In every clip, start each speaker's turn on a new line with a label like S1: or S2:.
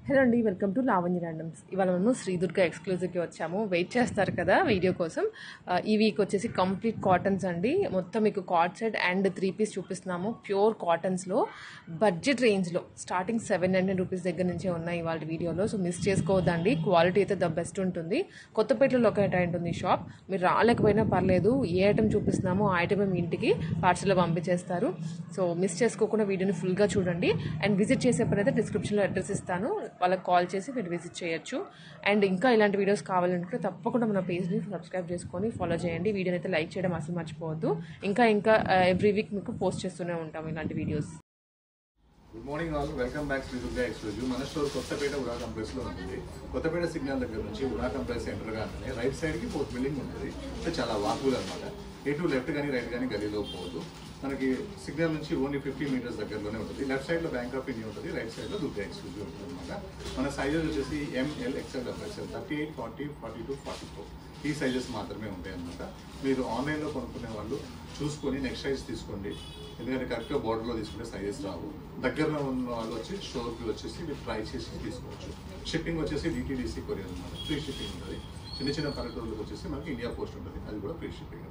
S1: Hello అండి, welcome to Lavanya randoms. ఇవాళ మనం శ్రీ దుర్గా ఎక్స్క్లూజివ్కి వచ్చాము. వెయిట్ చేస్తారు కదా వీడియో కోసం. ఈ వీక్ వచ్చేసి కంప్లీట్ కాటన్స్ అండి. మొత్తం మీకు కార్డ్ సెట్ అండ్ 3 పీస్ చూపిస్తున్నాము. ప్యూర్ కాటన్స్లో బడ్జెట్ రేంజ్లో స్టార్టింగ్ 700 రూపీస్ దగ్గర నుంచే ఉన్నాయి ఇవాళ వీడియోలో. సో మిస్ చేసుకోవద్దండి, క్వాలిటీ అయితే ద బెస్ట్ ఉంటుంది. కొత్తపేటలో లొకేట్ అయి ఉంటుంది షాప్. మీరు రాలేకపోయినా పర్లేదు, ఏ ఐటమ్ చూపిస్తున్నామో ఆ ఐటమ్ మీ ఇంటికి పార్సల్లో పంపించేస్తారు. సో మిస్ చేసుకోకుండా వీడియోని ఫుల్గా చూడండి. అండ్ విజిట్ చేసే పని అయితే డిస్క్రిప్షన్లో అడ్రస్ ఇస్తాను, వాళ్ళకి కాల్ చేసి మీరు విజిట్ చేయొచ్చు. అండ్ ఇంకా ఇలాంటి వీడియోస్ కావాలంటే తప్పకుండా మన పేజ్ని సబ్స్క్రైబ్ చేసుకొని ఫాలో చేయండి. వీడియోని అయితే లైక్ చేయడం అసలు మర్చిపోవద్దు. ఇంకా ఎవ్రీ వీక్ మీకు పోస్ట్ చేస్తూనే ఉంటాం ఇలాంటి videos.
S2: Good morning all, welcome back Sri Durga exclusive. మన స్టోర్ కొత్తపేట ఉడా కంప్లెక్స్ లో ఉంటుంది. కొత్తపేట సిగ్నల్ దగ్గర నుంచి ఉడా కంప్లెక్స్ ఎంటర్ గానే రైట్ సైడ్ కి 4th బిల్డింగ్ ఉంటుంది. చాలా వాకబుల్ అనమాట. ఎటు లెఫ్ట్ కానీ రైట్ కానీ గలీలో పోవద్దు. మనకి సిగ్నల్ నుంచి ఓన్లీ 50 మీటర్స్ దగ్గరలోనే ఉంటుంది. లెఫ్ట్ సైడ్ లో బ్యాంక్ ఆఫ్ ఇండియా ఉంటుంది, రైట్ సైడ్ లో దుర్గా ఎక్స్క్లూజివ్ ఉంటుంది అనమాట. మన సైజెస్ వచ్చేసి ML, XL, XXL 38, 40, 42, 44 ఈ సైజెస్ మాత్రమే ఉంటాయి అనమాట. మీరు ఆన్లైన్లో కొనుక్కునే వాళ్ళు చూసుకొని నెక్స్ట్ సైజ్ తీసుకోండి, ఎందుకంటే కరెక్ట్గా బార్డర్లో తీసుకుంటే సైజెస్ రావు. దగ్గరలో ఉన్న వాళ్ళు వచ్చి స్టోర్కి వచ్చేసి మీరు ట్రై చేసి తీసుకోవచ్చు. షిప్పింగ్ వచ్చేసి DTDC కొరియర్ అనమాట, ఫ్రీ షిప్పింగ్ ఉంటుంది. చిన్న చిన్న పల్లెటూర్లకు వచ్చేసి మనకి ఇండియా పోస్ట్ ఉంటుంది, అది కూడా ఫ్రీ షిప్పింగ్.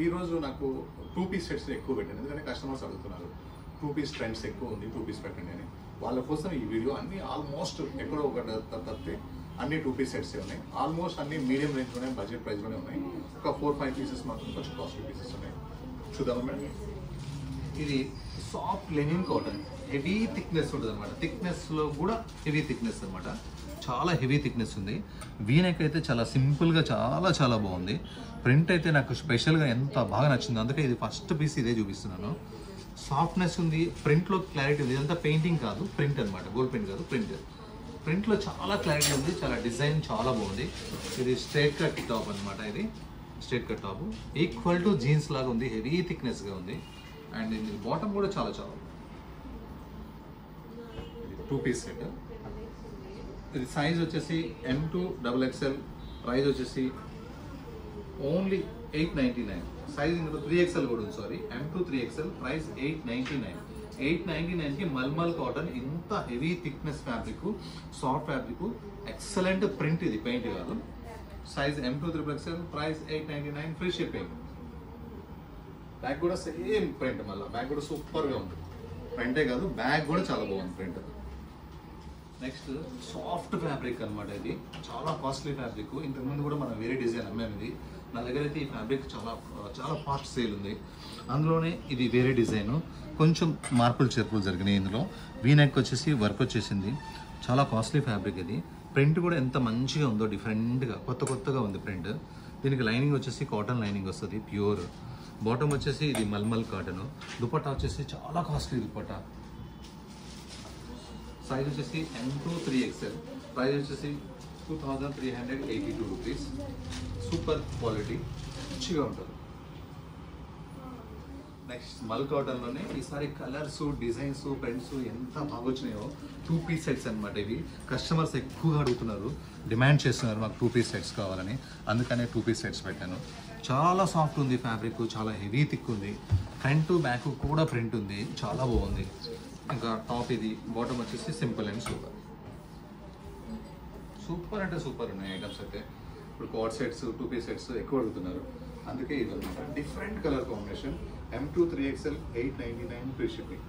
S2: ఈ రోజు నాకు 2 పీస్ సెట్స్ ఎక్కువ పెట్టాను, ఎందుకంటే కస్టమర్స్ అడుగుతున్నారు 2 పీస్ ట్రెండ్స్ ఎక్కువ ఉంది, 2 పీస్ పెట్టండి అని. వాళ్ళ కోసం ఈ వీడియో అన్ని ఆల్మోస్ట్ ఎక్కడో ఒక తప్పితే అన్ని 2 పీస్ సెట్సే ఉన్నాయి. ఆల్మోస్ట్ అన్ని మీడియం రేంజ్లోనే, బడ్జెట్ ప్రైస్లోనే ఉన్నాయి. ఒక 4-5 పీసెస్ మాత్రం కొంచెం కాస్ట్లీ పీసెస్ ఉన్నాయి. చూద్దామా మేడం? ఇది soft linen cotton, heavy thickness ఉంటుంది అనమాట. థిక్నెస్లో కూడా హెవీ థిక్నెస్ అనమాట, చాలా హెవీ థిక్నెస్ ఉంది. వీనెక్ అయితే చాలా సింపుల్గా చాలా బాగుంది. ప్రింట్ అయితే నాకు స్పెషల్గా ఎంత బాగా నచ్చింది, అందుకే ఇది ఫస్ట్ పీస్ ఇదే చూపిస్తున్నాను. సాఫ్ట్నెస్ ఉంది, ప్రింట్లో క్లారిటీ ఉంది. ఇదంతా పెయింటింగ్ కాదు, ప్రింట్ అనమాట, గోల్డ్ ప్రింట్ కాదు, ప్రింట్. ప్రింట్లో చాలా క్లారిటీ ఉంది, చాలా డిజైన్ చాలా బాగుంది. ఇది స్ట్రైట్ కట్ టాప్ అనమాట. ఇది straight cut top equal to jeans లాగా ఉంది, హెవీ థిక్నెస్గా ఉంది. అండ్ ఇది బాటమ్ కూడా చాలా 2 పీస్ సెట్. ఇది సైజ్ వచ్చేసి M2 XXL, ప్రైస్ వచ్చేసి ఓన్లీ 899. సైజ్ ఇందులో 3XL కూడా ఉంది, సారీ M2 3XL, ప్రైస్ 899. 899కి మల్మల్ కాటన్, ఇంత heavy thickness fabric, soft fabric, excellent print. ఇది పెయింట్ కాదు. Size M2 XXL, price 899, free shipping. Bag కూడా సేమ్ ప్రింట్, మళ్ళీ బ్యాగ్ కూడా సూపర్గా ఉంది. ప్రింటే కాదు, బ్యాగ్ కూడా చాలా బాగుంది ప్రింట్. నెక్స్ట్ సాఫ్ట్ ఫ్యాబ్రిక్ అనమాట. ఇది చాలా కాస్ట్లీ ఫ్యాబ్రిక్. ఇంతకుముందు కూడా మనం వేరే డిజైన్ అమ్మాము. ఇది నా దగ్గర అయితే ఈ ఫ్యాబ్రిక్ చాలా ఫాస్ట్ సేల్ ఉంది. అందులోనే ఇది వేరే డిజైన్, కొంచెం మార్పులు చేర్పులు జరిగినాయి ఇందులో. వీనెక్ వచ్చేసి వర్క్ వచ్చేసింది, చాలా కాస్ట్లీ ఫ్యాబ్రిక్. ఇది ప్రింట్ కూడా ఎంత మంచిగా ఉందో, డిఫరెంట్గా కొత్తగా ఉంది ప్రింట్. దీనికి లైనింగ్ వచ్చేసి కాటన్ లైనింగ్ వస్తుంది, ప్యూర్. బాటమ్ వచ్చేసి ఇది మల్మల్ కాటన్. దుపట్టా వచ్చేసి చాలా కాస్ట్లీ దుపట్టా. సైజ్ వచ్చేసి M2 3XL, ప్రైస్ వచ్చేసి 2382 రూపీస్. సూపర్ క్వాలిటీ, మంచిగా ఉంటుంది. నెక్స్ట్ మల్ కాటన్లోనే ఈసారి కలర్స్, డిజైన్స్, ప్రింట్స్ ఎంత బాగా వచ్చినాయో. 2 పీస్ సెట్స్ అనమాట. ఇవి కస్టమర్స్ ఎక్కువగా అడుగుతున్నారు, డిమాండ్ చేస్తున్నారు మాకు 2 పీస్ సెట్స్ కావాలని. అందుకనే 2 పీస్ సెట్స్ పెట్టాను. చాలా సాఫ్ట్ ఉంది ఫ్యాబ్రిక్, చాలా హెవీ థిక్ ఉంది. ఫ్రంట్ బ్యాక్ కూడా ప్రింట్ ఉంది, చాలా బాగుంది. ఇంకా టాప్ ఇది, బాటమ్ వచ్చేసి సింపుల్ అండ్ సూపర్ అంటే సూపర్ ఉన్నాయి ఐటమ్స్ అయితే. ఇప్పుడు కార్డ్ సెట్స్, 2 పీస్ సెట్స్ ఎక్కువ అడుగుతున్నారు, అందుకే ఇది అనమాట. Different colour combination. M2 3XL, 899, free shipping.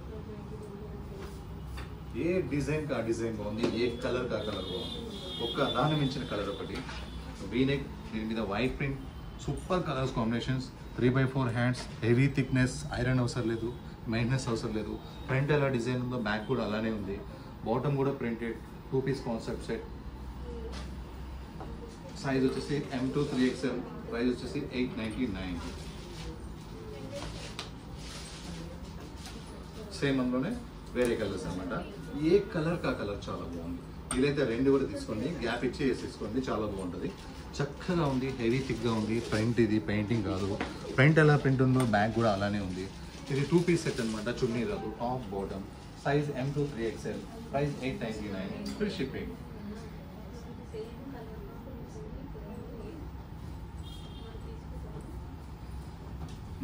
S2: ఏ డిజైన్ కా డిజైన్ బాగుంది, ఏ కలర్ కా కలర్ బాగుంది. ఒక్క దాని మించిన కలర్ ఒకటి. వీనెక్, దీని మీద white print, super colours combinations. 3/4 hands, heavy thickness, iron అవసరం లేదు, మెయింటెనెన్స్ అవసరం లేదు. ఫ్రంట్ ఎలా డిజైన్ ఉందో బ్యాక్ కూడా అలానే ఉంది. బాటమ్ కూడా printed. 2 piece concept set. Size వచ్చేసి M2 3XL, ప్రైస్ వచ్చేసి 899. సేమ్ అందులోనే వేరే కలర్స్ అనమాట. ఏ కలర్ కా కలర్ చాలా బాగుంది. వీలైతే 2 కూడా తీసుకోండి, గ్యాప్ ఇచ్చి తీసుకోండి, చాలా బాగుంటుంది. చక్కగా ఉంది, హెవీ థిక్గా ఉంది. ప్రింట్ ఇది పెయింటింగ్ కాదు. ప్రింట్ ఎలా ప్రింట్ ఉందో బ్యాగ్ కూడా అలానే ఉంది. ఇది 2 పీస్ సెట్ అనమాట, చున్నీ రాదు, top bottom. Size M2 3XL, price 899, free shipping.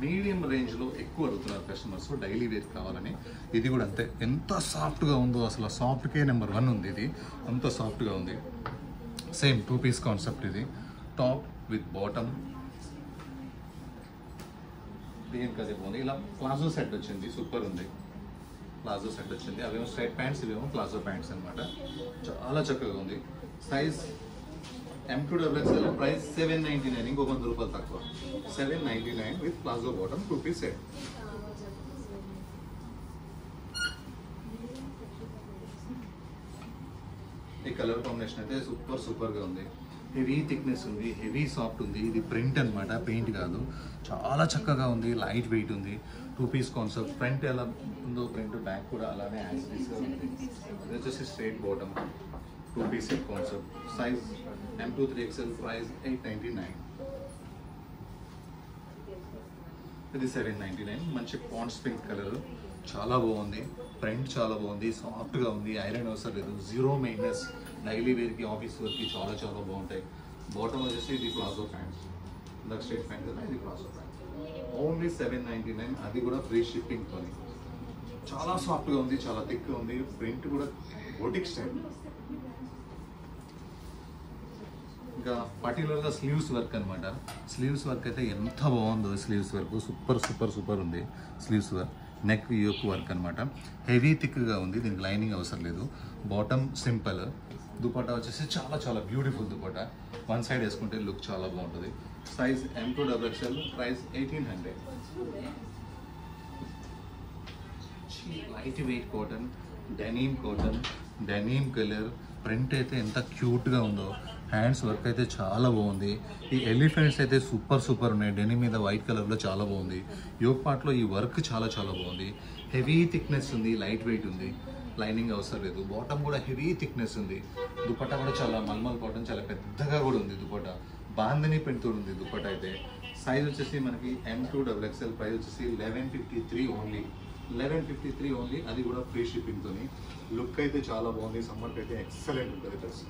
S2: Medium రేంజ్లో ఎక్కువ అడుగుతున్నారు కస్టమర్స్ డైలీ వేర్ కావాలని. ఇది కూడా అంతే, ఎంత సాఫ్ట్గా ఉందో అసలు. సాఫ్ట్కే నెంబర్ 1 ఉంది ఇది, అంత సాఫ్ట్గా ఉంది. సేమ్ 2 పీస్ కాన్సెప్ట్ ఇది. టాప్ విత్ బాటమ్ దీనికి అదే బాగుంది. ఇలా ప్లాజో సెట్ వచ్చింది, సూపర్ ఉంది. ప్లాజో సెట్ వచ్చింది, అవేమో స్ట్రైట్ ప్యాంట్స్, ఇవేమో ప్లాజో ప్యాంట్స్ అనమాట. చాలా చక్కగా ఉంది. సైజ్ M2XL, ప్రైస్ 799, ఇంకో 100 రూపాయలు తక్కువ. 799 with palazzo bottom 2 piece set. ఈ కలర్ కాంబినేషన్ అయితే సూపర్గా ఉంది. హెవీ థిక్నెస్ ఉంది, హెవీ సాఫ్ట్ ఉంది. ఇది ప్రింట్ అనమాట, పెయింట్ కాదు. చాలా చక్కగా ఉంది, లైట్ వెయిట్ ఉంది. 2 పీస్ కాన్సెప్ట్. ఫ్రంట్ ఎలా ఉందో ప్రింట్, బ్యాక్ కూడా అలానే యాక్సెసరీస్గా ఉంది. ఇది వచ్చేసి straight bottom 2 piece set concept. Size M2-3XL, price 899. ఇది 799. మంచి పాండ్స్ పింక్ కలర్, చాలా బాగుంది. ప్రింట్ చాలా బాగుంది, సాఫ్ట్గా ఉంది. ఐరన్ అవసరం లేదు, జీరో మెయింటెనెన్స్. డైలీ వేర్కి, ఆఫీస్ వేర్కి చాలా బాగుంటాయి. బాటమ్ వచ్చేసి ఇది ప్లాజో ప్యాంట్స్, ఇందాక స్ట్రైట్ ప్యాంట్ కదా, ఇది ప్లాజో ప్యాంట్. ఓన్లీ 799, అది కూడా ఫ్రీ షిప్పింగ్తో. చాలా సాఫ్ట్గా ఉంది, చాలా థిక్గా ఉంది. ప్రింట్ కూడా బొటిక్ స్టైల్. ఇంకా పర్టికులర్గా స్లీవ్స్ వర్క్ అనమాట. స్లీవ్స్ వర్క్ అయితే ఎంత బాగుందో. స్లీవ్స్ వర్క్ సూపర్ ఉంది. Sleeves work, neck yoke work అనమాట. హెవీ థిక్గా ఉంది, దీనికి లైనింగ్ అవసరం లేదు. Bottom simple. దుపట్టా వచ్చేసి చాలా బ్యూటిఫుల్ దుపట్టా. 1 సైడ్ వేసుకుంటే లుక్ చాలా బాగుంటుంది. Size M2XL, price 1800. Light weight cotton, denim colour. Print అయితే ఎంత క్యూట్గా ఉందో. హ్యాండ్స్ వర్క్ అయితే చాలా బాగుంది. ఈ ఎలిఫెంట్స్ అయితే సూపర్ ఉన్నాయి. డెనిమ్ మీద వైట్ కలర్లో చాలా బాగుంది. యోక్ పార్ట్లో ఈ వర్క్ చాలా బాగుంది. హెవీ థిక్నెస్ ఉంది, లైట్ వెయిట్ ఉంది. లైనింగ్ అవసరం లేదు. బాటమ్ కూడా హెవీ థిక్నెస్ ఉంది. దుపట్టా కూడా చాలా మల్మల్ కాటన్, చాలా పెద్దగా కూడా ఉంది దుపట్టా. బాందని పెంటుడు ఉంది దుపట్టా అయితే. సైజ్ వచ్చేసి మనకి M2XL, ప్రైస్ వచ్చేసి 1153 ఓన్లీ. 1153 ఓన్లీ, అది కూడా ఫ్రీ షిప్పింగ్తో. లుక్ అయితే చాలా బాగుంది. సమ్మర్కి అయితే ఎక్సలెంట్ ఉంటుంది డ్రెస్.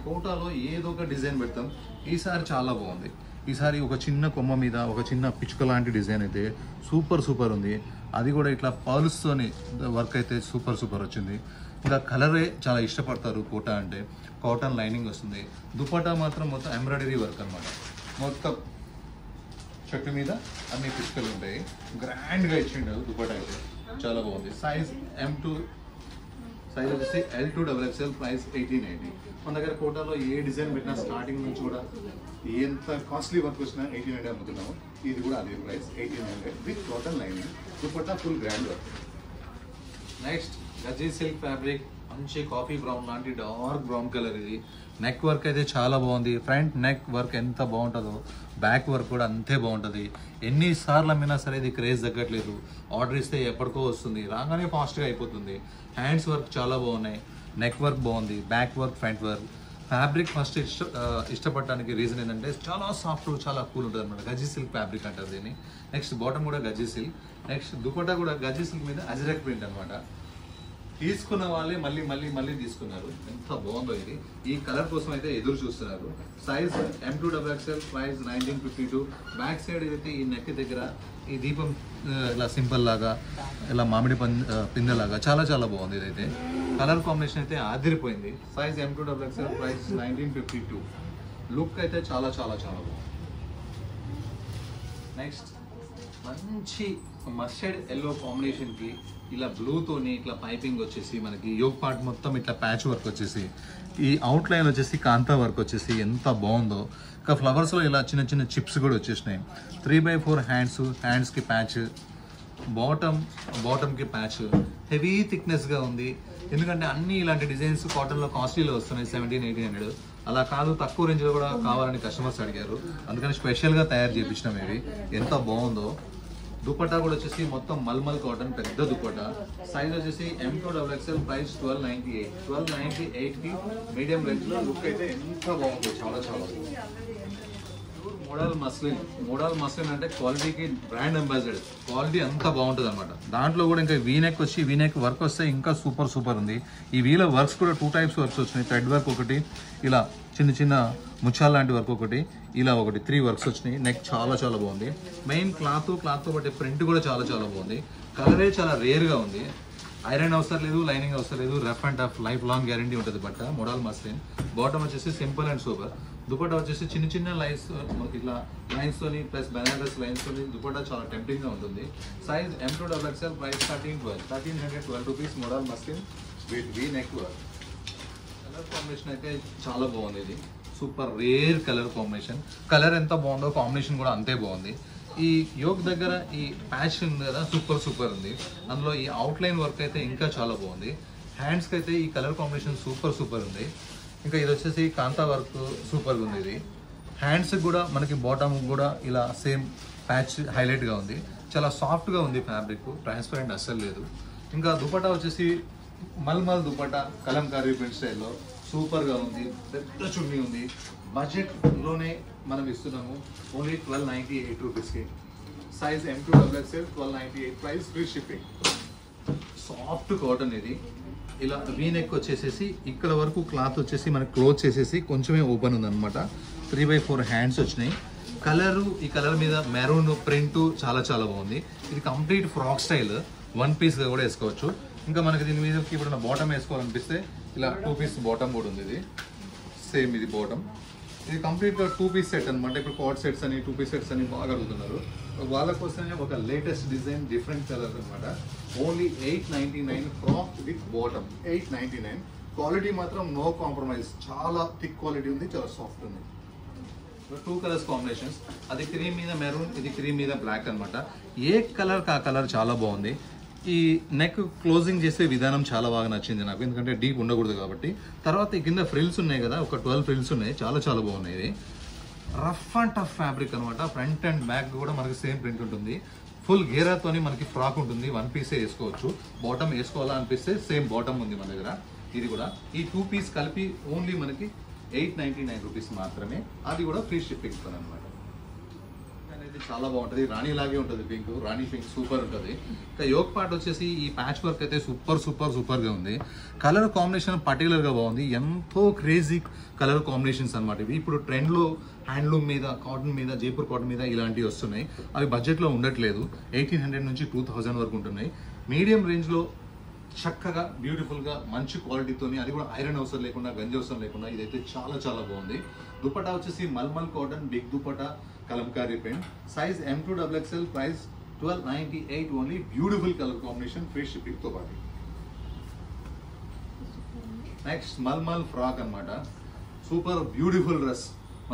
S2: కోటాలో ఏదో ఒక డిజైన్ పెడతాం. ఈసారి చాలా బాగుంది. ఈసారి ఒక చిన్న కొమ్మ మీద ఒక చిన్న పిచ్చుక లాంటి డిజైన్ అయితే సూపర్ ఉంది. అది కూడా ఇట్లా పర్ల్స్తోని వర్క్ అయితే సూపర్ వచ్చింది. ఇంకా కలరే చాలా ఇష్టపడతారు కోటా అంటే. కాటన్ లైనింగ్ వస్తుంది. దుపట్టా మాత్రం మొత్తం ఎంబ్రాయిడరీ వర్క్ అనమాట. మొత్తం చెట్టు మీద అన్ని పిచ్చుకలు ఉంటాయి. గ్రాండ్గా ఇచ్చిండు దుపట్టా అయితే, చాలా బాగుంది. సైజ్ సైజ్ వచ్చేసి L2XL, ప్రైస్ 1880. మన దగ్గర కోటాలో ఏ డిజైన్ పెట్టినా స్టార్టింగ్ నుంచి కూడా ఎంత కాస్ట్లీ వర్క్ వచ్చినా 1800 అమ్ముతున్నాము. ఇది కూడా అదే price 1800 with cotton lining. Dupatta full grand work. Next Gaji silk fabric, మంచి కాఫీ బ్రౌన్ లాంటి డార్క్ బ్రౌన్ కలర్. ఇది నెక్ వర్క్ అయితే చాలా బాగుంది. ఫ్రంట్ నెక్ వర్క్ ఎంత బాగుంటుందో, బ్యాక్ వర్క్ కూడా అంతే బాగుంటుంది. ఎన్నిసార్లు అమ్మినా సరే ఇది క్రేజ్ తగ్గట్లేదు. ఆర్డర్ ఇస్తే ఎప్పటికో వస్తుంది, రాగానే ఫాస్ట్గా అయిపోతుంది. హ్యాండ్స్ వర్క్ చాలా బాగున్నాయి. నెక్ వర్క్ బాగుంది, back work, front work. Fabric first ఇష్టపడడానికి రీజన్ ఏంటంటే చాలా సాఫ్ట్, చాలా కూల్ ఉంటుంది అనమాట. గజీ సిల్క్ ఫ్యాబ్రిక్ అంటారు దీన్ని. నెక్స్ట్ బాటమ్ కూడా గజీ సిల్క్. నెక్స్ట్ దుపట్టా కూడా గజీ సిల్క్ మీద అజ్రక్ ప్రింట్ అనమాట. తీసుకున్న వాళ్ళే మళ్ళీ తీసుకున్నారు. ఎంత బాగుందో ఇది. ఈ కలర్ కోసం అయితే ఎదురు చూస్తున్నారు. Size M2XL, price 1952. Back side అయితే ఈ నెక్ దగ్గర ఈ దీపం ఇలా సింపుల్ లాగా, ఇలా మామిడి పిందెలాగా చాలా బాగుంది. ఇదైతే కలర్ కాంబినేషన్ అయితే ఆదిరిపోయింది. Size M2XL, price 1952. లుక్ అయితే చాలా బాగుంది. నెక్స్ట్ మంచి మస్టర్డ్ ఎల్లో కాంబినేషన్కి ఇలా బ్లూతోని ఇట్లా పైపింగ్ వచ్చేసి మనకి యోగ్ పార్ట్ మొత్తం ఇట్లా ప్యాచ్ వర్క్ వచ్చేసి, ఈ అవుట్ లైన్ వచ్చేసి కాంతా వర్క్ వచ్చేసి ఎంత బాగుందో. ఇంకా ఫ్లవర్స్లో ఇలా చిన్న చిప్స్ కూడా వచ్చేసినాయి. 3x4 హ్యాండ్స్కి ప్యాచ్, బాటమ్కి ప్యాచ్. హెవీ థిక్నెస్గా ఉంది. ఎందుకంటే అన్ని ఇలాంటి డిజైన్స్ కాటన్లో కాస్ట్లీలో వస్తున్నాయి, 1700-1800. అలా కాదు, తక్కువ రేంజ్లో కూడా కావాలని కస్టమర్స్ అడిగారు. అందుకని స్పెషల్గా తయారు చేయించినాం. ఇవి ఎంత బాగుందో. దుపట్టా కూడా వచ్చేసి మొత్తం మల్మల్ కాటన్, పెద్ద దుపట్టా. సైజ్ వచ్చేసి M2XL, ప్రైస్ 1298. 1298కి మీడియం రేంజ్లో. లుక్ అయితే ఎంత బాగుందో, చాలా బాగుంది. మోడల్ మస్లిన్ అంటే క్వాలిటీకి బ్రాండ్ అంబాసిడర్. క్వాలిటీ అంతా బాగుంటుంది అనమాట. దాంట్లో కూడా ఇంకా వీనెక్ వచ్చి వీనెక్ వర్క్ వస్తే ఇంకా సూపర్ ఉంది. ఈ వీలో వర్క్స్ కూడా 2 టైప్స్ వర్క్స్ వచ్చినాయి. థ్రెడ్ వర్క్ ఒకటి, ఇలా చిన్న చిన్న ముచ్చాల లాంటి వర్క్ ఒకటి, ఇలా ఒకటి 3 వర్క్స్ వచ్చినాయి. నెక్ చాలా బాగుంది. మెయిన్ క్లాత్తో బట్టి ప్రింట్ కూడా చాలా బాగుంది. కలరే చాలా రేర్గా ఉంది. ఐరన్ అవసరం లేదు, లైనింగ్ అవసరం లేదు. Rough and tough life long guarantee ఉంటుంది బట్ట. Model muslin. బాటమ్ వచ్చేసి సింపుల్ అండ్ సూపర్. దుపట్టా వచ్చేసి చిన్న లైన్స్ మనకి ఇట్లా లైన్స్ తోని ప్లస్ బనారస్ లైన్స్ తోని దుపట్టా చాలా టెంప్టింగ్ గా ఉంటుంది. Size M2XXL, price 1312 rupees. Model muslin with V neck work. Colour combination అయితే చాలా బాగుంది. ఇది super rare colour combination. Colour ఎంత బాగుందో కాంబినేషన్ కూడా అంతే బాగుంది. ఈ యోక్ దగ్గర ఈ ప్యాచ్ ఉంది కదా, సూపర్ ఉంది. అందులో ఈ అవుట్లైన్ వర్క్ అయితే ఇంకా చాలా బాగుంది. హ్యాండ్స్కి అయితే ఈ కలర్ కాంబినేషన్ సూపర్ ఉంది. ఇంకా ఇది వచ్చేసి కాంతా వర్క్ సూపర్గా ఉంది. ఇది హ్యాండ్స్కి కూడా మనకి బాటమ్ కూడా ఇలా సేమ్ ప్యాచ్ హైలైట్గా ఉంది. చాలా సాఫ్ట్గా ఉంది. ఫ్యాబ్రిక్ ట్రాన్స్పరెంట్ అస్సలు లేదు. ఇంకా దుపట్టా వచ్చేసి మల్మల్ దుపట్టా కలంకారీ ప్రింట్ స్టైల్లో సూపర్గా ఉంది. పెద్ద చున్నీ ఉంది. బడ్జెట్లోనే మనం ఇస్తున్నాము. ఓన్లీ 1298 రూపీస్కి. Size M2XXL 1298, price free shipping. Soft cotton ఇది. ఇలా వీనెక్ వచ్చేసేసి ఇక్కడ వరకు క్లాత్ వచ్చేసి మనకి క్లోజ్ చేసేసి కొంచెమే ఓపెన్ ఉందన్నమాట. 3/4 హ్యాండ్స్ వచ్చినాయి. ఈ కలర్ మీద మెరూన్ ప్రింట్ చాలా బాగుంది. ఇది కంప్లీట్ ఫ్రాక్ స్టైల్. 1 పీస్గా కూడా వేసుకోవచ్చు. ఇంకా మనకి దీని మీద ఇప్పుడు బాటమ్ వేసుకోవాలనిపిస్తే ఇలా 2 పీస్ బాటమ్ కూడా ఉంది. ఇది సేమ్ ఇది బాటమ్. ఇది కంప్లీట్గా 2 పీస్ సెట్ అనమాట. ఇప్పుడు కార్డ్ సెట్స్ అని 2 పీస్ సెట్స్ అని బాగా అడుగుతున్నారు. వాళ్ళ కోసమే ఒక లేటెస్ట్ డిజైన్, డిఫరెంట్ కలర్ అనమాట. Only 899 frock with bottom. 899. Quality మాత్రం నో కాంప్రమైజ్. చాలా థిక్ క్వాలిటీ ఉంది, చాలా సాఫ్ట్ ఉంది. 2 కలర్స్ కాంబినేషన్స్. అది క్రీమ్ మీద మెరూన్, ఇది క్రీమ్ మీద బ్లాక్ అనమాట. ఏ కలర్ ఆ కలర్ చాలా బాగుంది. ఈ నెక్ క్లోజింగ్ చేసే విధానం చాలా బాగా నచ్చింది నాకు, ఎందుకంటే డీప్ ఉండకూడదు కాబట్టి. తర్వాత ఈ కింద ఫ్రిల్స్ ఉన్నాయి కదా, ఒక 12 ఫ్రిల్స్ ఉన్నాయి. చాలా బాగున్నాయి. ఇది రఫ్ అండ్ టఫ్ ఫ్యాబ్రిక్ అనమాట. ఫ్రంట్ అండ్ బ్యాక్ కూడా మనకి సేమ్ ప్రింట్ ఉంటుంది. ఫుల్ గేరాతోని మనకి ఫ్రాక్ ఉంటుంది. 1 పీసే వేసుకోవచ్చు. బాటమ్ వేసుకోవాలా అనిపిస్తే సేమ్ బాటమ్ ఉంది మన దగ్గర. ఇది కూడా ఈ 2 పీస్ కలిపి ఓన్లీ మనకి 899 రూపీస్ మాత్రమే. అది కూడా ఫ్రీ షిప్పింగ్ అనమాట. అనేది చాలా బాగుంటుంది. రాణి లాగే ఉంటుంది. పింక్, రాణి పింక్ సూపర్ ఉంటుంది. ఇంకా యోక్ పార్ట్ వచ్చేసి ఈ ప్యాచ్ వర్క్ అయితే సూపర్గా ఉంది. కలర్ కాంబినేషన్ పర్టికులర్గా బాగుంది. ఎంతో క్రేజీ కలర్ కాంబినేషన్స్ అనమాట ఇవి. ఇప్పుడు ట్రెండ్లో హ్యాండ్లూమ్ మీద, కాటన్ మీద, జైపూర్ కాటన్ మీద ఇలాంటివి వస్తున్నాయి. అవి బడ్జెట్లో ఉండట్లేదు. 1800 నుంచి 2000 వరకు ఉంటున్నాయి. మీడియం రేంజ్లో చక్కగా బ్యూటిఫుల్గా మంచి క్వాలిటీతోని, అది కూడా ఐరన్ అవసరం లేకుండా, గంజి అవసరం లేకుండా ఇదైతే చాలా బాగుంది. దుపట్టా వచ్చేసి mulmul cotton big dupatta Kalamkari print. Size M2XXL, price 1298 only. Beautiful colour combination, free shipping తో పాటు. నెక్స్ట్ మల్మల్ ఫ్రాక్ అనమాట. Super beautiful dress.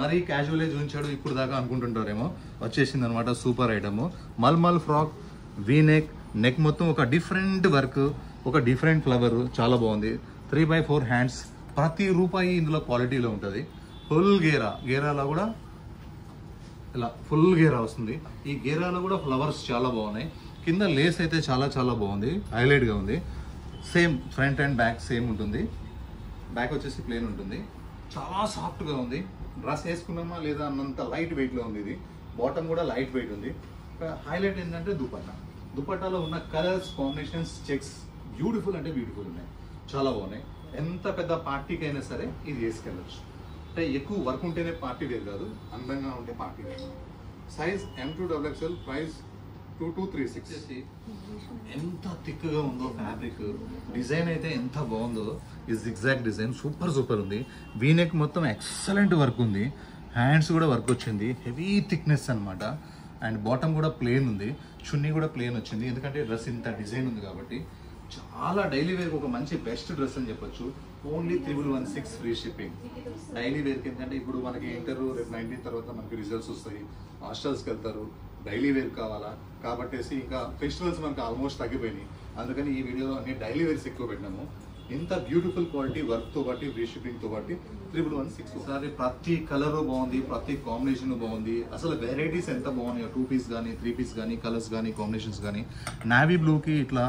S2: మరీ క్యాజువల్ చూపించాడు ఇప్పుడు దాకా అనుకుంటుంటారేమో, వచ్చేసింది అనమాట super item. Mulmul frock, V neck, neck మొత్తం ఒక డిఫరెంట్ వర్క్, ఒక డిఫరెంట్ ఫ్లవర్, చాలా బాగుంది. 3/4 హ్యాండ్స్. ప్రతి రూపాయి ఇందులో క్వాలిటీలో ఉంటుంది. ఫుల్ గేరాలో కూడా ఇలా ఫుల్ గేరా వస్తుంది. ఈ గేరాలో కూడా ఫ్లవర్స్ చాలా బాగున్నాయి. కింద లేస్ అయితే చాలా బాగుంది, హైలైట్గా ఉంది. Same front and back same ఉంటుంది. బ్యాక్ వచ్చేసి ప్లేన్ ఉంటుంది. చాలా సాఫ్ట్గా ఉంది. డ్రెస్ వేసుకున్నామా లేదా అన్నంత లైట్ వెయిట్లో ఉంది. ఇది బాటమ్ కూడా లైట్ వెయిట్ ఉంది. హైలైట్ ఏంటంటే దుపట్టాలో ఉన్న కలర్స్, కాంబినేషన్స్, చెక్స్ బ్యూటిఫుల్ అంటే బ్యూటిఫుల్ ఉన్నాయి. చాలా బాగున్నాయి. ఎంత పెద్ద పార్టీకి అయినా సరే ఇది వేసుకెళ్ళచ్చు. అంటే ఎక్కువ వర్క్ ఉంటేనే పార్టీ వేర్ కాదు, అందంగా ఉంటే party wear. Size M2XXL, price 2236. ఎంత థిక్గా ఉందో ఫ్యాబ్రిక్. డిజైన్ అయితే ఎంత బాగుందో. ఈ జిగ్జాగ్ డిజైన్ సూపర్ ఉంది. వీనెక్ మొత్తం ఎక్సలెంట్ వర్క్ ఉంది. హ్యాండ్స్ కూడా వర్క్ వచ్చింది. హెవీ థిక్నెస్ అనమాట. అండ్ బాటమ్ కూడా ప్లేన్ ఉంది. చున్నీ కూడా ప్లేన్ వచ్చింది, ఎందుకంటే డ్రెస్ ఇంత డిజైన్ ఉంది కాబట్టి. చాలా డైలీ వేర్కి ఒక మంచి బెస్ట్ డ్రెస్ అని చెప్పొచ్చు. Only 1116 free shipping. డైలీ వేర్కి ఏంటంటే ఇప్పుడు మనకి ఇంటర్ రేపు 19 తర్వాత మనకి రిజల్ట్స్ వస్తాయి, హాస్టల్స్కి వెళ్తారు, డైలీ వేర్ కావాలా కాబట్టేసి ఇంకా ఫెస్టివల్స్ మనకు ఆల్మోస్ట్ తగ్గిపోయినాయి. అందుకని ఈ వీడియోలో అన్ని డైలీ వేర్స్ ఎక్కువ పెట్టినాము. ఇంత బ్యూటిఫుల్ క్వాలిటీ వర్క్తో పాటు ఫ్రీ షిప్పింగ్తో పాటు 1116. ఒకసారి ప్రతి కలరు బాగుంది, ప్రతి కాంబినేషన్ బాగుంది. అసలు వెరైటీస్ ఎంత బాగున్నాయో. 2 పీస్ కానీ, 3 పీస్ కానీ, కలర్స్ కానీ, కాంబినేషన్స్ కానీ. నావీ బ్లూకి ఇట్లా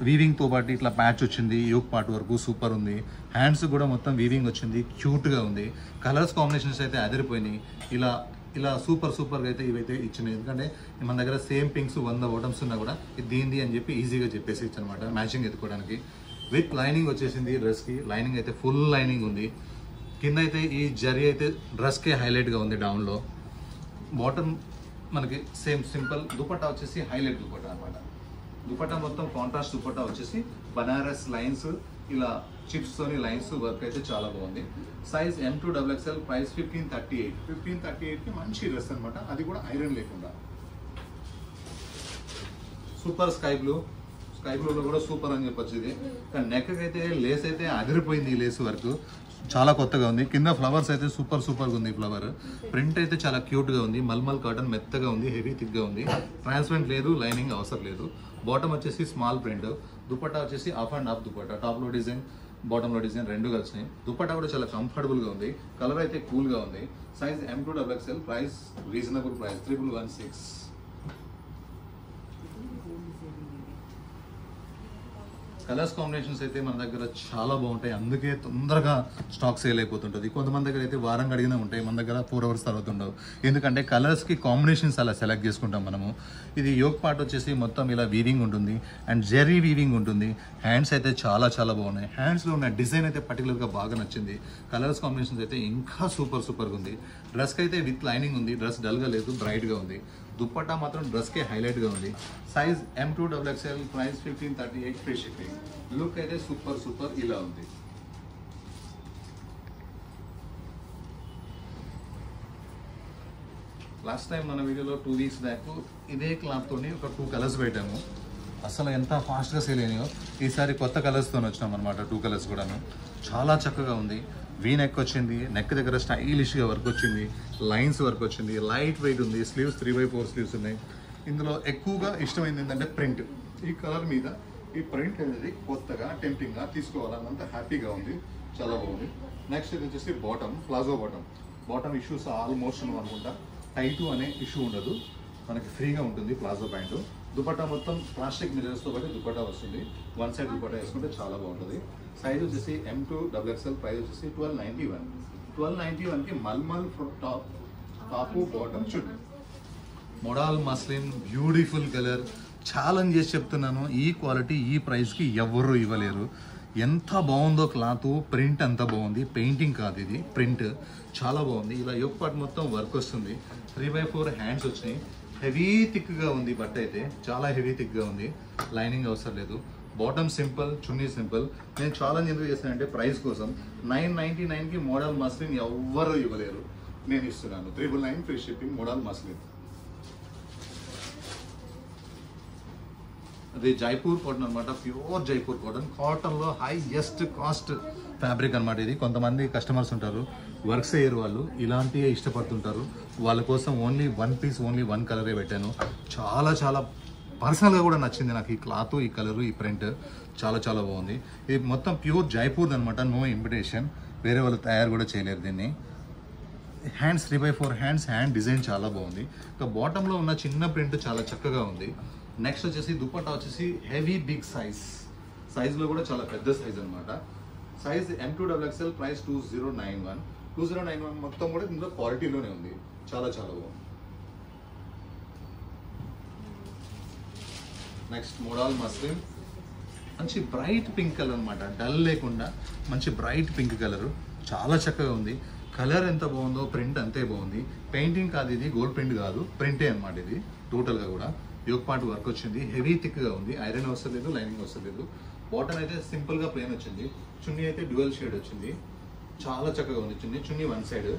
S2: వీవింగ్తో పాటు ఇట్లా ప్యాచ్ వచ్చింది. యోక్ పార్ట్ వరకు సూపర్ ఉంది. హ్యాండ్స్ కూడా మొత్తం వీవింగ్ వచ్చింది, క్యూట్గా ఉంది. కలర్స్ కాంబినేషన్స్ అయితే అదిరిపోయినాయి. ఇలా ఇలా సూపర్గా అయితే ఇవైతే ఇచ్చినాయి. ఎందుకంటే మన దగ్గర సేమ్ పింక్స్ 100 బాటమ్స్ ఉన్నా కూడా ఇది దీనిది అని చెప్పి ఈజీగా చెప్పేసి ఇచ్చనమాట. మ్యాచింగ్ ఎత్తుకోవడానికి విత్ లైనింగ్ వచ్చేసింది. డ్రెస్కి లైనింగ్ అయితే ఫుల్ లైనింగ్ ఉంది. కింద అయితే ఈ జరీ అయితే డ్రెస్కే హైలైట్గా ఉంది. డౌన్లో బాటమ్ మనకి సేమ్ సింపుల్. దుపట్టా వచ్చేసి హైలైట్ దుపట్టా అనమాట. దుపట్టా మొత్తం కాంట్రాస్ట్ దుపట్టా వచ్చేసి బనారస్ లైన్స్ ఇలా చిప్స్ తోని లైన్స్ వర్క్ అయితే చాలా బాగుంది. సైజ్ M2XXL, ప్రైస్ 1538కి మంచి డ్రెస్ అనమాట. అది కూడా ఐరన్ లేకుండా. సూపర్ స్కై బ్లూలో కూడా సూపర్ అని చెప్పొచ్చు. ఇది కానీ నెక్ అయితే లేస్ అయితే అదిరిపోయింది. ఈ లేస్ వర్క్ చాలా కొత్తగా ఉంది. కింద ఫ్లవర్స్ అయితే సూపర్గా ఉంది. ఫ్లవర్ ప్రింట్ అయితే చాలా క్యూట్గా ఉంది. మల్మల్ కాటన్ మెత్తగా ఉంది. హెవీ థిక్గా ఉంది. ట్రాన్స్పరెంట్ లేదు, లైనింగ్ అవసరం లేదు. బాటమ్ వచ్చేసి స్మాల్ ప్రింట్. దుపట్టా వచ్చేసి ఆఫ్ అండ్ ఆఫ్ దుపట్టా. టాప్లో డిజైన్, బాటంలో డిజైన్ రెండు కలిసినాయి. దుపట్టా కూడా చాలా కంఫర్టబుల్గా ఉంది. కలర్ అయితే కూల్గా ఉంది. Size M2XXL, price reasonable price 3116. Colours combinations అయితే మన దగ్గర చాలా బాగుంటాయి. అందుకే తొందరగా స్టాక్ సేల్ అయిపోతుంటుంది. కొంతమంది దగ్గర అయితే వారం అడిగినా ఉంటాయి. మన దగ్గర 4 hours తర్వాత ఉండవు. ఎందుకంటే కలర్స్కి కాంబినేషన్స్ అలా సెలెక్ట్ చేసుకుంటాం మనము. ఇది యోక్ పార్ట్ వచ్చేసి మొత్తం ఇలా వీవింగ్ ఉంటుంది అండ్ జెరీ వీవింగ్ ఉంటుంది. హ్యాండ్స్ అయితే చాలా బాగున్నాయి. హ్యాండ్స్లో ఉన్న డిజైన్ అయితే పర్టికులర్గా బాగా నచ్చింది. కలర్స్ కాంబినేషన్స్ అయితే ఇంకా సూపర్గా ఉంది. డ్రెస్కి అయితే విత్ లైనింగ్ ఉంది. డ్రెస్ డల్గా లేదు, బ్రైట్గా ఉంది. దుపట్టా మాత్రం డ్రెస్కే హైలైట్గా ఉంది. Size M2XXL, price 1538, free shipping. Look అయితే సూపర్ ఇలా ఉంది. లాస్ట్ టైం మన వీడియోలో 2 weeks బ్యాక్ ఇదే క్లాత్తో ఒక 2 colours పెట్టాము. అసలు ఎంత ఫాస్ట్గా సేల్ అయినాయో. ఈసారి కొత్త కలర్స్తో వచ్చినాం అనమాట. 2 colours కూడాను చాలా చక్కగా ఉంది. వీ నెక్ వచ్చింది. నెక్ దగ్గర స్టైలిష్గా వర్క్ వచ్చింది. లైన్స్ వర్క్ వచ్చింది. లైట్ వెయిట్ ఉంది. స్లీవ్స్ 3/4 స్లీవ్స్ ఉన్నాయి. ఇందులో ఎక్కువగా ఇష్టమైంది ఏంటంటే ప్రింట్. ఈ కలర్ మీద ఈ ప్రింట్ అనేది కొత్తగా టెంప్టింగ్గా తీసుకోవాలన్నంత హ్యాపీగా ఉంది. చాలా బాగుంది. నెక్స్ట్ ఇది వచ్చేసి bottom, palazzo bottom issues almost అనుకుంటా. టైటు అనే ఇష్యూ ఉండదు. మనకి ఫ్రీగా ఉంటుంది ప్లాజో ప్యాంటు. దుపట్టా మొత్తం ప్లాస్టిక్ మిరర్స్తో పాటు దుపట్టా వస్తుంది. 1 side దుపట్టా వేసుకుంటే చాలా బాగుంటుంది. సైజ్ వచ్చేసి M2XXL, ప్రైస్ వచ్చేసి 1291కి మల్మల్ టాపు బాటమ్ చుట్టూ. Model muslin beautiful colour. Challenge చేసి చెప్తున్నాను, ఈ క్వాలిటీ ఈ ప్రైస్కి ఎవరు ఇవ్వలేరు. ఎంత బాగుందో క్లాత్. ప్రింట్ అంత బాగుంది. పెయింటింగ్ కాదు, ఇది ప్రింట్ చాలా బాగుంది. ఇలా యోక్ పార్ట్ మొత్తం వర్క్ వస్తుంది. 3/4 హ్యాండ్స్ వచ్చినాయి. హెవీ థిక్గా ఉంది. బట్ట అయితే చాలా హెవీ థిక్గా ఉంది. లైనింగ్ అవసరం లేదు. బాటమ్ సింపుల్, చున్నీ సింపుల్. నేను ఛాలెంజ్ ఎందుకు చేస్తానంటే ప్రైస్ కోసం. 999కి మోడల్ మస్లిన్ ఎవ్వరు ఇవ్వలేరు. నేను ఇస్తున్నాను 399, ఫ్రీ షిప్పింగ్. Model muslin. అది జైపూర్ కాటన్ అనమాట. ప్యూర్ జైపూర్ కాటన్లో హైయెస్ట్ కాస్ట్ ఫ్యాబ్రిక్ అనమాట. ఇది కొంతమంది కస్టమర్స్ ఉంటారు, వర్క్స్ అయ్యారు, వాళ్ళు ఇలాంటివే ఇష్టపడుతుంటారు. వాళ్ళ కోసం ఓన్లీ 1 piece, ఓన్లీ 1 కలరే పెట్టాను. చాలా పర్సనల్గా కూడా నచ్చింది నాకు ఈ క్లాత్, ఈ కలరు, ఈ ప్రింట్ చాలా బాగుంది. ఇది మొత్తం ప్యూర్ జైపూర్ అనమాట. No imitation. వేరే వాళ్ళు తయారు కూడా చేయలేరు దీన్ని. Hands 3/4 hands. హ్యాండ్ డిజైన్ చాలా బాగుంది. ఇంకా బాటంలో ఉన్న చిన్న ప్రింట్ చాలా చక్కగా ఉంది. నెక్స్ట్ వచ్చేసి దుపట్టా వచ్చేసి హెవీ బిగ్ సైజ్లో కూడా చాలా పెద్ద సైజ్ అనమాట. సైజ్ M2XXL, ప్రైస్ 2091 మొత్తం కూడా ఇందులో క్వాలిటీలోనే ఉంది. చాలా బాగుంది. Next model muslin. మంచి బ్రైట్ పింక్ కలర్ అనమాట. డల్ లేకుండా మంచి బ్రైట్ పింక్ కలరు. చాలా చక్కగా ఉంది. కలర్ ఎంత బాగుందో ప్రింట్ అంతే బాగుంది. పెయింటింగ్ కాదు, ఇది గోల్డ్ ప్రింట్ కాదు, ప్రింటే అనమాట. ఇది టోటల్గా కూడా యోక్ పార్ట్ వర్క్ వచ్చింది. హెవీ థిక్గా ఉంది. ఐరన్ అవసరం లేదు, లైనింగ్ అవసరం లేదు. బాటమ్ అయితే సింపుల్గా ప్లేన్ వచ్చింది. చున్నీ అయితే డ్యూయల్ షేడ్ వచ్చింది. చాలా చక్కగా ఉంది chunni 1 side.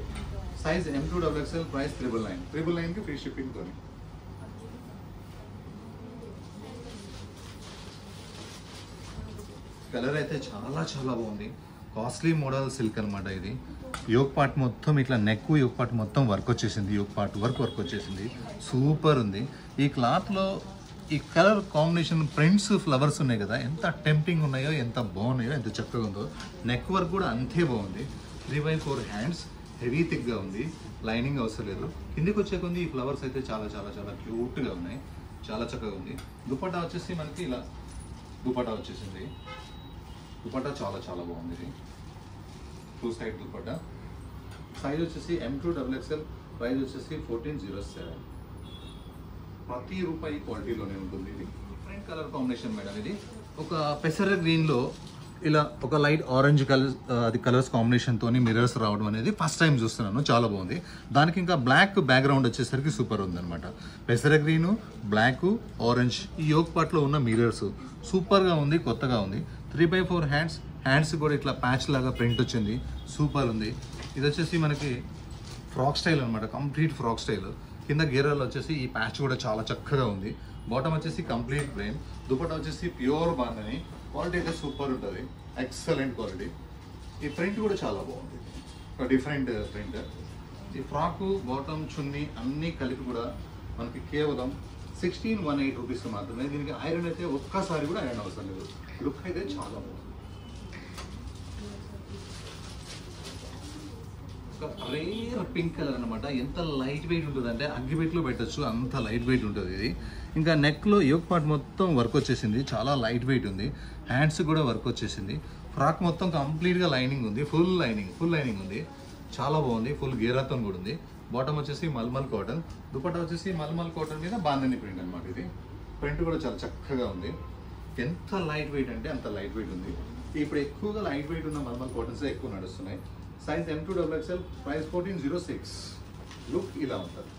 S2: Size M2XXL, price 999కి ఫ్రీ షిప్పింగ్తో. కలర్ అయితే చాలా బాగుంది. కాస్ట్లీ మోడల్ సిల్క్ అనమాట. ఇది యోక్ పార్ట్ మొత్తం ఇట్లా నెక్, యోక్ పార్ట్ మొత్తం వర్క్ వచ్చేసింది. యోక్ పార్ట్ వర్క్ వచ్చేసింది. సూపర్ ఉంది. ఈ క్లాత్లో ఈ కలర్ కాంబినేషన్, ప్రింట్స్, ఫ్లవర్స్ ఉన్నాయి కదా, ఎంత టెంప్టింగ్ ఉన్నాయో, ఎంత బాగున్నాయో, ఎంత చక్కగా ఉందో. నెక్ వర్క్ కూడా అంతే బాగుంది. 3/4 హ్యాండ్స్. హెవీ థిక్గా ఉంది. లైనింగ్ అవసరం లేదు. కిందికి వచ్చే కొంది ఈ ఫ్లవర్స్ అయితే చాలా క్యూట్గా ఉన్నాయి. చాలా చక్కగా ఉంది. దుపట్టా వచ్చేసి మనకి ఇలా దుపట్టా వచ్చేసింది. దుపట్టా చాలా బాగుంది. ఇది 2 side దుపట్టా. సైజ్ వచ్చేసి M2XXL, ప్రైస్ వచ్చేసి 1407. ప్రతి రూపాయి క్వాలిటీలోనే ఉంటుంది. ఇది డిఫరెంట్ కలర్ కాంబినేషన్ మేడం. ఇది ఒక పెసర గ్రీన్లో ఇలా ఒక లైట్ ఆరెంజ్ కలర్ అది కలర్స్ కాంబినేషన్తో మిర్రర్స్ రావడం అనేది ఫస్ట్ టైం చూస్తున్నాను. చాలా బాగుంది. దానికి ఇంకా బ్లాక్ బ్యాక్గ్రౌండ్ వచ్చేసరికి సూపర్ ఉందన్నమాట. పెసర గ్రీను, బ్లాక్, ఆరెంజ్ ఈ యోగ్ పార్ట్లో ఉన్న మిర్రర్స్ సూపర్గా ఉంది, కొత్తగా ఉంది. 3x4 హ్యాండ్స్ కూడా ఇట్లా ప్యాచ్ లాగా ప్రింట్ వచ్చింది, సూపర్ ఉంది. ఇది వచ్చేసి మనకి ఫ్రాక్ స్టైల్ అనమాట, కంప్లీట్ ఫ్రాక్ స్టైల్. కింద గేరాలు వచ్చేసి ఈ ప్యాచ్ కూడా చాలా చక్కగా ఉంది. బాటమ్ వచ్చేసి కంప్లీట్ ప్లెయిన్. దుపట్టా వచ్చేసి ప్యూర్ బాందని. క్వాలిటీ అయితే సూపర్ ఉంటుంది, ఎక్సలెంట్ క్వాలిటీ. ఈ ప్రింట్ కూడా చాలా బాగుంది, ఒక డిఫరెంట్ ప్రింట్. ఈ ఫ్రాకు, బాటమ్, చున్నీ అన్నీ కలిపి కూడా మనకి కేవలం 1618 రూపీస్ మాత్రమే. దీనికి ఐరన్ అయితే ఒక్కసారి కూడా ఐరన్ అవసరం లేదు. లుక్ అయితే చాలా బాగుంది. ఒక రేర్ పింక్ కలర్ అనమాట. ఎంత లైట్ వెయిట్ ఉంటుంది అంటే అగ్గిపెట్లో పెట్టచ్చు, అంత లైట్ వెయిట్ ఉంటుంది ఇది. ఇంకా నెక్లో యోగ్ పార్ట్ మొత్తం వర్క్ వచ్చేసింది, చాలా లైట్ వెయిట్ ఉంది. హ్యాండ్స్ కూడా వర్క్ వచ్చేసింది. ఫ్రాక్ మొత్తం కంప్లీట్గా లైనింగ్ ఉంది, ఫుల్ లైనింగ్ ఉంది, చాలా బాగుంది. ఫుల్ గేరాతో కూడా ఉంది. బాటమ్ వచ్చేసి మల్మల్ కాటన్, దుపట్టా వచ్చేసి మల్మల్ కాటన్ మీద బాందని ప్రింట్ అనమాట. ఇది ప్రింట్ కూడా చాలా చక్కగా ఉంది. ఎంత లైట్ వెయిట్ అంటే అంత లైట్ వెయిట్ ఉంది. ఇప్పుడు ఎక్కువగా లైట్ వెయిట్ ఉన్న మల్మల్ కాటన్స్ ఎక్కువ నడుస్తున్నాయి. Size M2XXL, price 1406. లుక్ ఇలా ఉంటుంది.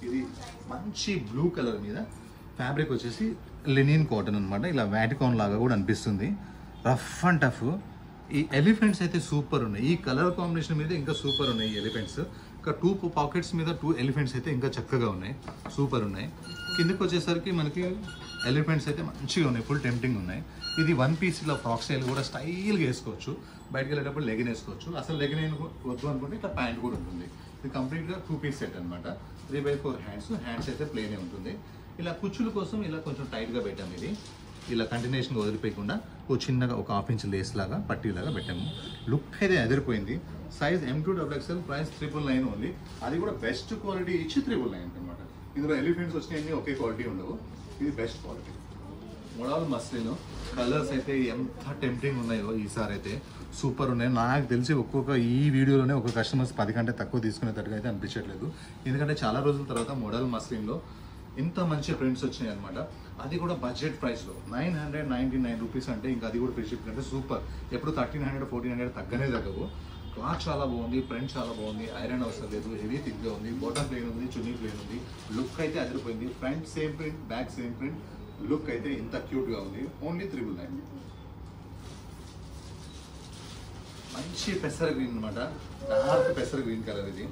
S2: ఇది మంచి బ్లూ కలర్ మీద ఫ్యాబ్రిక్ వచ్చేసి లినిన్ కాటన్ అనమాట. ఇలా వాటికాన్ లాగా కూడా అనిపిస్తుంది, రఫ్ అండ్ టఫ్. ఈ ఎలిఫెంట్స్ అయితే సూపర్ ఉన్నాయి. ఈ కలర్ కాంబినేషన్ మీద ఇంకా సూపర్ ఉన్నాయి ఈ ఎలిఫెంట్స్. ఇంకా 2 పాకెట్స్ మీద 2 ఎలిఫెంట్స్ అయితే ఇంకా చక్కగా ఉన్నాయి, సూపర్ ఉన్నాయి. కిందకి వచ్చేసరికి మనకి ఎలిఫెంట్స్ అయితే మంచిగా ఉన్నాయి, ఫుల్ టెంప్టింగ్ ఉన్నాయి. ఇది 1 పీస్ ఇలా ఫ్రాక్ స్టైల్ కూడా స్టైల్గా వేసుకోవచ్చు. బయటకు వెళ్ళేటప్పుడు లెగిన్ వేసుకోవచ్చు. అసలు లెగిన్ వద్దు అనుకుంటే ఇట్లా ప్యాంట్ కూడా ఉంటుంది. ఇది కంప్లీట్గా 2 పీస్ సెట్ అనమాట. 3x4 హ్యాండ్స్ అయితే ప్లేనే ఉంటుంది. ఇలా కుచ్చుల కోసం ఇలా కొంచెం టైట్గా పెట్టాము. ఇది ఇలా కంటిన్యూషన్గా వదిలిపోయకుండా ఓ చిన్నగా ఒక 1/2 ఇంచ్ లేస్ లాగా పట్టీలాగా పెట్టాము. లుక్ అయితే అదిరిపోయింది. Size M2XXL, price 999 only. అది కూడా బెస్ట్ క్వాలిటీ ఇచ్చి 999 అనమాట. ఇందులో ఎలిఫెంట్స్ వచ్చినాయన్నీ ఒకే క్వాలిటీ ఉండవు, ఇది best quality. Model muslin colours అయితే ఎంత టెంప్టింగ్ ఉన్నాయో ఈసారి అయితే సూపర్ ఉన్నాయి. నాకు తెలిసి ఒక్కొక్క ఈ వీడియోలోనే ఒక కస్టమర్స్ 10 కంటే తక్కువ తీసుకునేటట్టుగా అయితే అనిపించట్లేదు. ఎందుకంటే చాలా రోజుల తర్వాత మోడల్ మస్లిన్లో ఇంత మంచి ప్రింట్స్ వచ్చినాయి అనమాట. అది కూడా బడ్జెట్ ప్రైస్లో 999 రూపీస్ అంటే ఇంకా అది కూడా ఫ్రీ షిప్పింగ్ అంటే సూపర్. ఎప్పుడు 1300 1400 తగ్గనే తగ్గవు. క్లాత్ చాలా బాగుంది, ప్రింట్ చాలా బాగుంది, ఐరన్ అవసరం లేదు, హెవీ థిక్గా ఉంది, బాటమ్ ప్లేన్ ఉంది, చున్నీ ప్లేన్ ఉంది. లుక్ అయితే అదిరిపోయింది. Front same print, back same print. Look అయితే ఇంత క్యూట్గా ఉంది. ఓన్లీ 999. మంచి పెసర గ్రీన్ అనమాట, డార్క్ పెసర గ్రీన్ కలర్. ఇది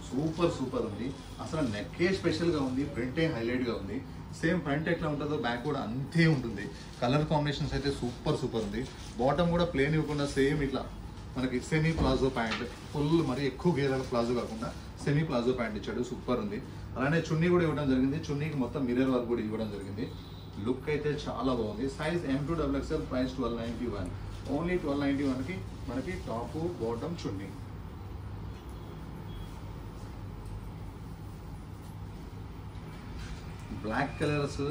S2: సూపర్ ఉంది. అసలు నెక్కే స్పెషల్గా ఉంది, ప్రింటే హైలైట్గా ఉంది. సేమ్ ఫ్రంట్ ఎట్లా ఉంటుందో బ్యాక్ కూడా అంతే ఉంటుంది. కలర్ కాంబినేషన్స్ అయితే సూపర్ ఉంది. బాటమ్ కూడా ప్లేన్ ఇవ్వకుండా సేమ్ ఇట్లా మనకి సెమీ ప్లాజో ప్యాంట్, ఫుల్ మరి ఎక్కువ గేరాల ప్లాజో కాకుండా సెమీ ప్లాజో ప్యాంట్ ఇచ్చాడు, సూపర్ ఉంది. అలానే చున్నీ కూడా ఇవ్వడం జరిగింది. చున్నీకి మొత్తం మిర్రర్ వర్క్ కూడా ఇవ్వడం జరిగింది. లుక్ అయితే చాలా బాగుంది. Size M2XXL, price 1291. ఓన్లీ 1291కి మనకి టాప్, బాటమ్, చున్నీ. బ్లాక్ కలర్స్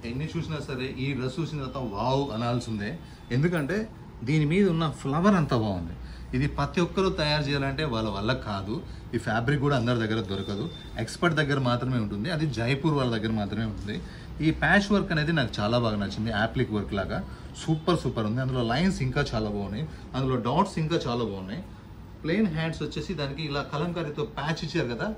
S2: ఎన్ని చూసినా సరే ఈ డ్రెస్ చూసిన తర్వాత వావ్ అనాల్సిందే. ఎందుకంటే దీని మీద ఉన్న ఫ్లవర్ అంతా బాగుంది. ఇది ప్రతి ఒక్కరూ తయారు చేయాలంటే వాళ్ళ వల్ల కాదు. ఈ ఫ్యాబ్రిక్ కూడా అందరి దగ్గర దొరకదు, ఎక్స్పర్ట్ దగ్గర మాత్రమే ఉంటుంది. అది జైపూర్ వాళ్ళ దగ్గర మాత్రమే ఉంటుంది. ఈ ప్యాచ్ వర్క్ అనేది నాకు చాలా బాగా నచ్చింది. యాప్లిక్ వర్క్ లాగా సూపర్ ఉంది. అందులో లైన్స్ ఇంకా చాలా బాగున్నాయి, అందులో డాట్స్ ఇంకా చాలా బాగున్నాయి. ప్లెయిన్ హ్యాండ్స్ వచ్చేసి దానికి ఇలా కలంకారీతో ప్యాచ్ ఇచ్చారు కదా,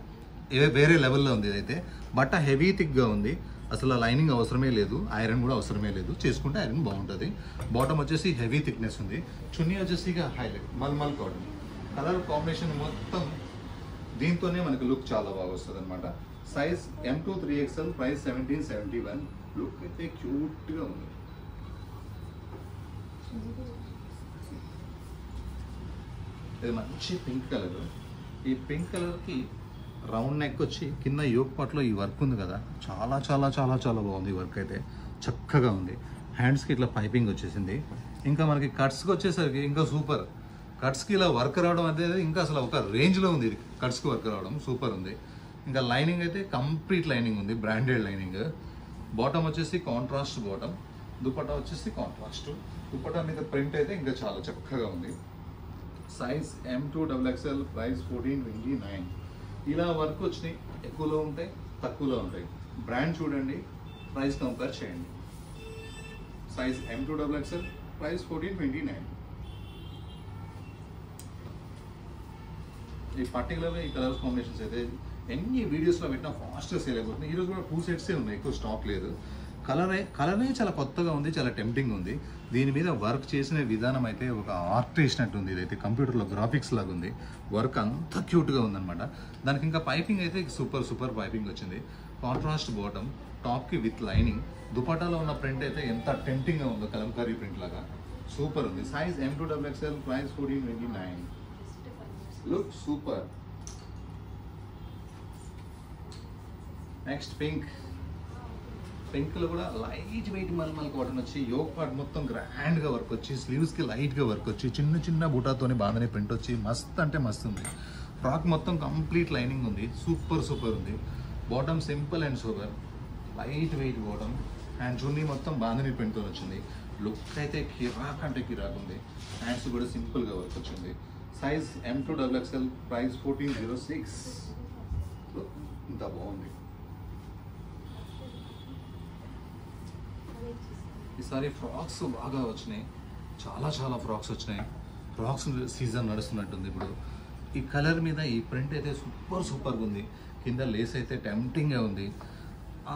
S2: వేరే లెవెల్లో ఉంది. ఇదైతే బట్ట హెవీ థిక్గా ఉంది, అసలు లైనింగ్ అవసరమే లేదు, ఐరన్ కూడా అవసరమే లేదు. చేసుకుంటే ఐరన్ బాగుంటుంది. బాటమ్ వచ్చేసి హెవీ థిక్నెస్ ఉంది. చున్నీ వచ్చేసి ఇక highlight mulmul cotton. Colour combination మొత్తం దీంతోనే మనకి లుక్ చాలా బాగా వస్తుంది అనమాట. Size M2 3XL, price 1771. Look అయితే క్యూట్గా ఉంది. ఇది మంచి పింక్ కలర్. ఈ పింక్ కలర్కి రౌండ్ నెక్ వచ్చి కింద యోగ్ పాట్లో ఈ వర్క్ ఉంది కదా, చాలా బాగుంది. ఈ వర్క్ అయితే చక్కగా ఉంది. హ్యాండ్స్కి ఇట్లా పైపింగ్ వచ్చేసింది. ఇంకా మనకి కట్స్కి వచ్చేసరికి ఇంకా సూపర్. కట్స్కి ఇలా వర్క్ రావడం అనేది ఇంకా అసలు ఒక రేంజ్లో ఉంది. ఇది కట్స్కి వర్క్ రావడం సూపర్ ఉంది. ఇంకా లైనింగ్ అయితే కంప్లీట్ లైనింగ్ ఉంది, బ్రాండెడ్ లైనింగ్. బాటమ్ వచ్చేసి కాంట్రాస్ట్ బాటమ్, దుపట్టా వచ్చేసి కాంట్రాస్ట్. దుపట్టా మీద ప్రింట్ అయితే ఇంకా చాలా చక్కగా ఉంది. Size M2XXL, price 1429. ఇలా వర్క్ వచ్చినాయి, ఎక్కువలో ఉంటాయి, తక్కువలో ఉంటాయి. బ్రాండ్ చూడండి, ప్రైస్ కంపేర్ చేయండి. Size M2XXL, price 1429. ఈ పర్టికులర్గా ఈ కలర్స్ కాంబినేషన్స్ అయితే ఎన్ని వీడియోస్లో పెట్టినా ఫాస్ట్గా సేల్ అయిపోతుంది. ఈరోజు కూడా 2 సెట్సే ఉన్నాయి, ఎక్కువ స్టాక్ లేదు. కలరే చాలా కొత్తగా ఉంది, చాలా టెంప్టింగ్ ఉంది. దీని మీద వర్క్ చేసిన విధానం అయితే ఒక ఆర్ట్ వేసినట్టు ఉంది. ఇదైతే కంప్యూటర్లో గ్రాఫిక్స్ లాగా ఉంది. వర్క్ అంతా క్యూట్గా ఉందన్నమాట. దానికి ఇంకా పైపింగ్ అయితే సూపర్ పైపింగ్ వచ్చింది. కాంట్రాస్ట్ బాటమ్, టాప్కి విత్ లైనింగ్. దుపట్టాలో ఉన్న ప్రింట్ అయితే ఎంత టెంప్టింగ్గా ఉందో, కలంకారీ ప్రింట్ లాగా సూపర్ ఉంది. Size M2XXL, price 1429. Look super. Next పింక్లో కూడా లైట్ వెయిట్ మల్మల్ కాటన్ వచ్చి, యోక్ పార్ట్ మొత్తం గ్రాండ్గా వర్క్ వచ్చి, స్లీవ్స్కి లైట్గా వర్క్ వచ్చి, చిన్న బూటాతోని బాగానే ప్రింట్ వచ్చి మస్త్ అంటే మస్తు ఉంది. ఫ్రాక్ మొత్తం కంప్లీట్ లైనింగ్ ఉంది, సూపర్ ఉంది. Bottom simple and super, light weight bottom and chunni మొత్తం బాగానే ప్రింట్తో వచ్చింది. లుక్ అయితే కిరాక్ అంటే కిరాక్ ఉంది. హ్యాండ్స్ కూడా సింపుల్గా వర్క్ వచ్చింది. Size M2XXL, price 1406. ఇంత బాగుంది. ఈసారి ఫ్రాక్స్ బాగా వచ్చినాయి, చాలా ఫ్రాక్స్ వచ్చినాయి. ఫ్రాక్స్ సీజన్ నడుస్తున్నట్టుంది ఇప్పుడు. ఈ కలర్ మీద ఈ ప్రింట్ అయితే సూపర్గా ఉంది. కింద లేస్ అయితే టెంప్టింగ్గా ఉంది.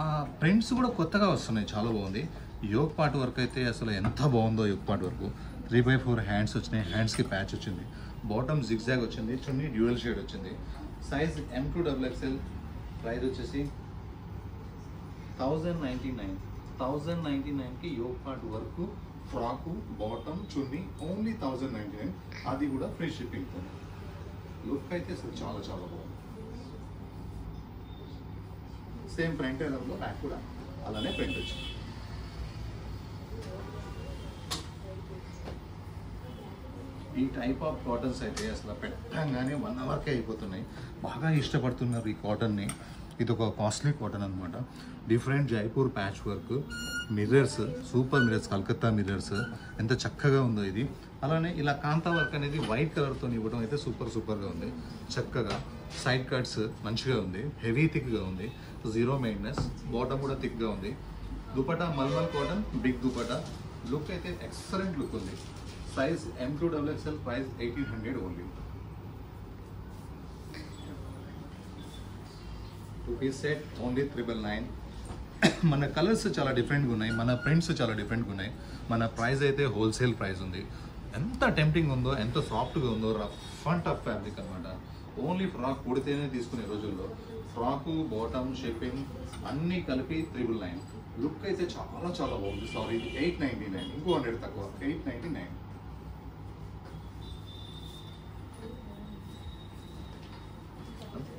S2: ఆ ప్రింట్స్ కూడా కొత్తగా వస్తున్నాయి, చాలా బాగుంది. యోక్ పార్ట్ వర్క్ అయితే అసలు ఎంత బాగుందో. యోక్ పార్ట్ వర్క్ 3/4 హ్యాండ్స్ వచ్చినాయి, హ్యాండ్స్కి ప్యాచ్ వచ్చింది. బాటమ్ జిగ్జాగ్ వచ్చింది, చున్నీ డ్యూయల్ షేడ్ వచ్చింది. సైజ్ M2XXL, ప్రైస్ వచ్చేసి 1099. 1099కి yoke part work, frock, bottom, chunni only 1099. అది కూడా ఫ్రీ షిప్పింగ్. లుక్ అయితే అసలు చాలా బాగుంది. సేమ్ ప్రింట్ ఎలాగో బ్యాక్ కూడా అలానే ప్రింట్ వచ్చింది. ఈ టైప్ ఆఫ్ కాటన్స్ అయితే అసలు పెట్టంగానే 1 అవర్కే అయిపోతున్నాయి. బాగా ఇష్టపడుతున్నారు ఈ కాటన్ని. ఇది ఒక కాస్ట్లీ కాటన్ అనమాట. Different Jaipur patch work, mirrors, super mirrors, Calcutta mirrors, ఎంత చక్కగా ఉందో ఇది. అలానే ఇలా కాంతా వర్క్ అనేది వైట్ కలర్తో ఇవ్వడం అయితే సూపర్గా ఉంది. చక్కగా సైడ్ కట్స్ మంచిగా ఉంది, హెవీ థిక్గా ఉంది, 0 మెయింటెనెన్స్. బాటమ్ కూడా థిక్గా ఉంది. Dupatta mulmul cotton, big dupatta. Look అయితే ఎక్సలెంట్ లుక్ ఉంది. Size M2XXL, price 1800 only. 2 piece set only 999. మన కలర్స్ చాలా డిఫరెంట్గా ఉన్నాయి, మన ప్రింట్స్ చాలా డిఫరెంట్గా ఉన్నాయి. మన ప్రైస్ అయితే హోల్సేల్ ప్రైస్ ఉంది. ఎంత టెంప్టింగ్ ఉందో, ఎంత సాఫ్ట్గా ఉందో. రఫ్ అండ్ టఫ్ ఫ్యాబ్రిక్ అనమాట. ఓన్లీ ఫ్రాక్ కుడితేనే తీసుకునే రోజుల్లో ఫ్రాకు, బాటమ్, షిప్పింగ్ అన్నీ కలిపి 999. లుక్ అయితే చాలా బాగుంది. సారీ, ఇది 899, ఇంకో 100 తక్కువ, 899.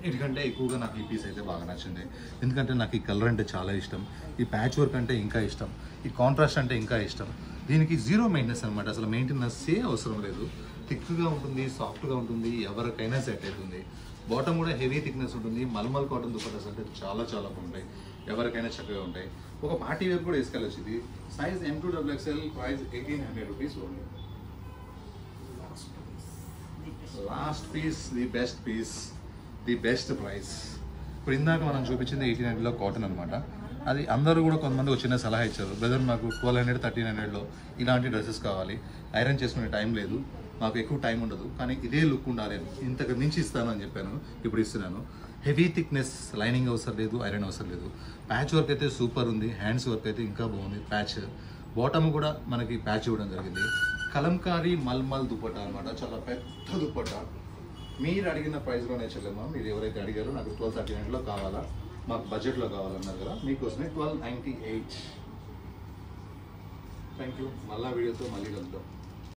S2: ఎందుకంటే ఎక్కువగా నాకు ఈ పీస్ అయితే బాగా నచ్చింది. ఎందుకంటే నాకు ఈ కలర్ అంటే చాలా ఇష్టం, ఈ ప్యాచ్ వర్క్ అంటే ఇంకా ఇష్టం, ఈ కాంట్రాస్ట్ అంటే ఇంకా ఇష్టం. దీనికి 0 మెయింటెనెన్స్ అనమాట. అసలు మెయింటెనెన్సే అవసరం లేదు. థిక్గా ఉంటుంది, సాఫ్ట్గా ఉంటుంది, ఎవరికైనా సెట్ అవుతుంది. బాటమ్ కూడా హెవీ థిక్నెస్ ఉంటుంది. మల్మల్ కాటన్ దుపట్టాస్ అంటే చాలా బాగుంటాయి, ఎవరికైనా చక్కగా ఉంటాయి. ఒక పార్టీ వేర్ కూడా వేసుకోవచ్చు. ఇది size M2XXL, price 1800 rupees only. Last piece, the best price. ఇప్పుడు ఇందాక మనం చూపించింది 1800లో కాటన్ అనమాట. అది అందరూ కూడా కొంతమంది వచ్చిన సలహా ఇచ్చారు, బ్రదర్ మాకు 1200, 1300లో ఇలాంటి డ్రెస్సెస్ కావాలి, ఐరన్ చేసుకునే టైం లేదు, మాకు ఎక్కువ టైం ఉండదు, కానీ ఇదే లుక్ ఉండాలి, ఇంతకు మించి ఇస్తాను అని చెప్పాను. ఇప్పుడు ఇస్తున్నాను. హెవీ థిక్నెస్, లైనింగ్ అవసరం లేదు, ఐరన్ అవసరం లేదు. ప్యాచ్ వర్క్ అయితే సూపర్ ఉంది, హ్యాండ్స్ వర్క్ అయితే ఇంకా బాగుంది. ప్యాచ్ బాటమ్ కూడా మనకి ప్యాచ్ ఇవ్వడం జరిగింది. కలంకారీ మల్మల్ దుపట్టా అనమాట, చాలా పెద్ద దుపట్టా. మీరు అడిగిన ప్రైస్లోనే చెల్లెమ్మా. మీరు ఎవరైతే అడిగారో నాకు 1239లో కావాలా, మాకు బడ్జెట్లో కావాలన్నారు కదా, మీకోసమే 1298. Thank you. మళ్ళా వీడియోతో మళ్ళీ కలుద్దాం.